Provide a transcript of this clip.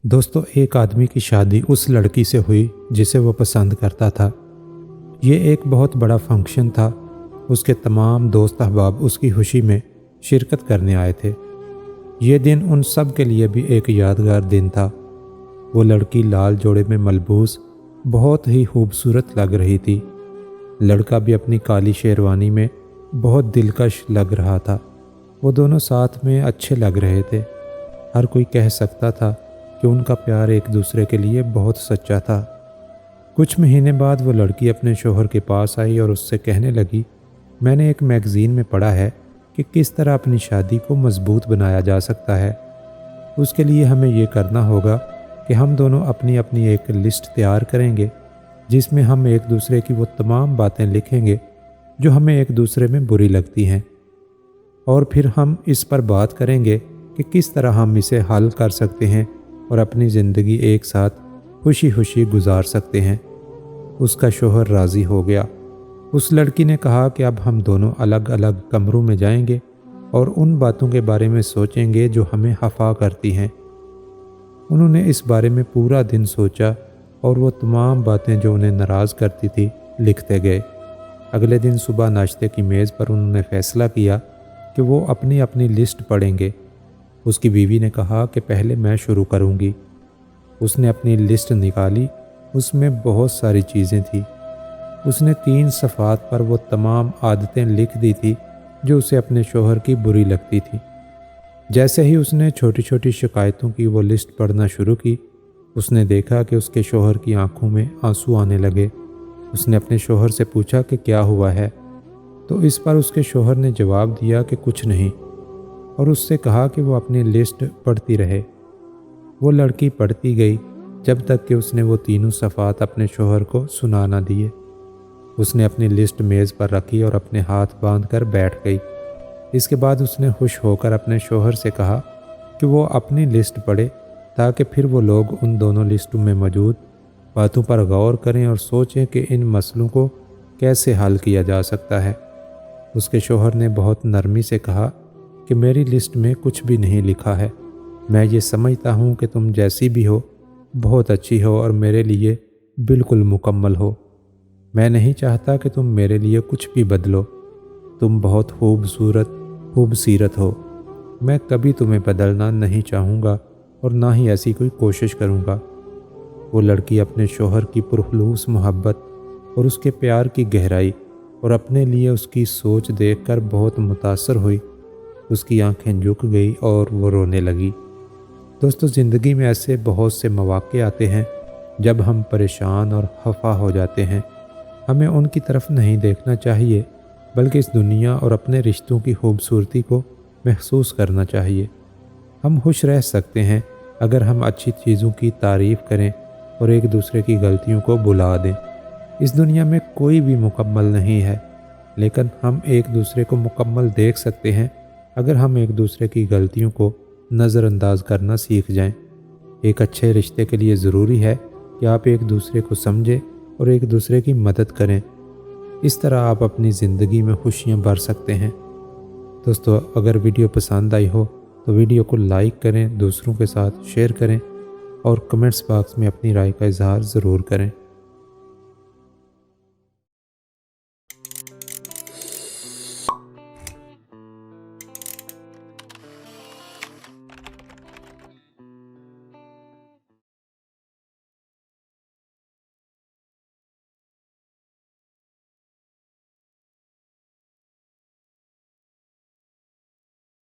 दोस्तों, एक आदमी की शादी उस लड़की से हुई जिसे वो पसंद करता था। ये एक बहुत बड़ा फंक्शन था। उसके तमाम दोस्त अहबाब उसकी खुशी में शिरकत करने आए थे। ये दिन उन सब के लिए भी एक यादगार दिन था। वो लड़की लाल जोड़े में मलबूस बहुत ही खूबसूरत लग रही थी। लड़का भी अपनी काली शेरवानी में बहुत दिलकश लग रहा था। वो दोनों साथ में अच्छे लग रहे थे। हर कोई कह सकता था कि उनका प्यार एक दूसरे के लिए बहुत सच्चा था। कुछ महीने बाद वो लड़की अपने शोहर के पास आई और उससे कहने लगी, मैंने एक मैगज़ीन में पढ़ा है कि किस तरह अपनी शादी को मजबूत बनाया जा सकता है। उसके लिए हमें ये करना होगा कि हम दोनों अपनी अपनी एक लिस्ट तैयार करेंगे जिसमें हम एक दूसरे की वो तमाम बातें लिखेंगे जो हमें एक दूसरे में बुरी लगती हैं, और फिर हम इस पर बात करेंगे कि किस तरह हम इसे हल कर सकते हैं और अपनी ज़िंदगी एक साथ खुशी खुशी गुजार सकते हैं। उसका शोहर राज़ी हो गया। उस लड़की ने कहा कि अब हम दोनों अलग अलग कमरों में जाएंगे और उन बातों के बारे में सोचेंगे जो हमें खफा करती हैं। उन्होंने इस बारे में पूरा दिन सोचा और वो तमाम बातें जो उन्हें नाराज़ करती थी लिखते गए। अगले दिन सुबह नाश्ते की मेज़ पर उन्होंने फ़ैसला किया कि वो अपनी अपनी लिस्ट पढ़ेंगे। उसकी बीवी ने कहा कि पहले मैं शुरू करूंगी। उसने अपनी लिस्ट निकाली। उसमें बहुत सारी चीज़ें थी। उसने 3 सफ़ात पर वो तमाम आदतें लिख दी थी जो उसे अपने शोहर की बुरी लगती थी। जैसे ही उसने छोटी छोटी शिकायतों की वो लिस्ट पढ़ना शुरू की, उसने देखा कि उसके शोहर की आंखों में आंसू आने लगे। उसने अपने शोहर से पूछा कि क्या हुआ है, तो इस पर उसके शोहर ने जवाब दिया कि कुछ नहीं, और उससे कहा कि वो अपनी लिस्ट पढ़ती रहे। वो लड़की पढ़ती गई जब तक कि उसने वो तीनों सफ़ात अपने शोहर को सुना ना दिए। उसने अपनी लिस्ट मेज़ पर रखी और अपने हाथ बांध कर बैठ गई। इसके बाद उसने खुश होकर अपने शोहर से कहा कि वो अपनी लिस्ट पढ़े ताकि फिर वो लोग उन दोनों लिस्टों में मौजूद बातों पर गौर करें और सोचें कि इन मसलों को कैसे हल किया जा सकता है। उसके शोहर ने बहुत नरमी से कहा कि मेरी लिस्ट में कुछ भी नहीं लिखा है। मैं ये समझता हूँ कि तुम जैसी भी हो बहुत अच्छी हो और मेरे लिए बिल्कुल मुकम्मल हो। मैं नहीं चाहता कि तुम मेरे लिए कुछ भी बदलो। तुम बहुत खूबसूरत हो। मैं कभी तुम्हें बदलना नहीं चाहूँगा और ना ही ऐसी कोई कोशिश करूँगा। वो लड़की अपने शोहर की पुरखलूस मोहब्बत और उसके प्यार की गहराई और अपने लिए उसकी सोच देखकर बहुत मुतासर हुई। उसकी आंखें झुक गई और वो रोने लगी। दोस्तों, ज़िंदगी में ऐसे बहुत से मौक़े आते हैं जब हम परेशान और खफा हो जाते हैं। हमें उनकी तरफ नहीं देखना चाहिए, बल्कि इस दुनिया और अपने रिश्तों की खूबसूरती को महसूस करना चाहिए। हम खुश रह सकते हैं अगर हम अच्छी चीज़ों की तारीफ़ करें और एक दूसरे की गलतियों को भुला दें। इस दुनिया में कोई भी मुकम्मल नहीं है, लेकिन हम एक दूसरे को मुकम्मल देख सकते हैं अगर हम एक दूसरे की गलतियों को नज़रअंदाज करना सीख जाएं। एक अच्छे रिश्ते के लिए ज़रूरी है कि आप एक दूसरे को समझें और एक दूसरे की मदद करें। इस तरह आप अपनी ज़िंदगी में खुशियाँ भर सकते हैं। दोस्तों, अगर वीडियो पसंद आई हो तो वीडियो को लाइक करें, दूसरों के साथ शेयर करें और कमेंट्स बॉक्स में अपनी राय का इजहार ज़रूर करें।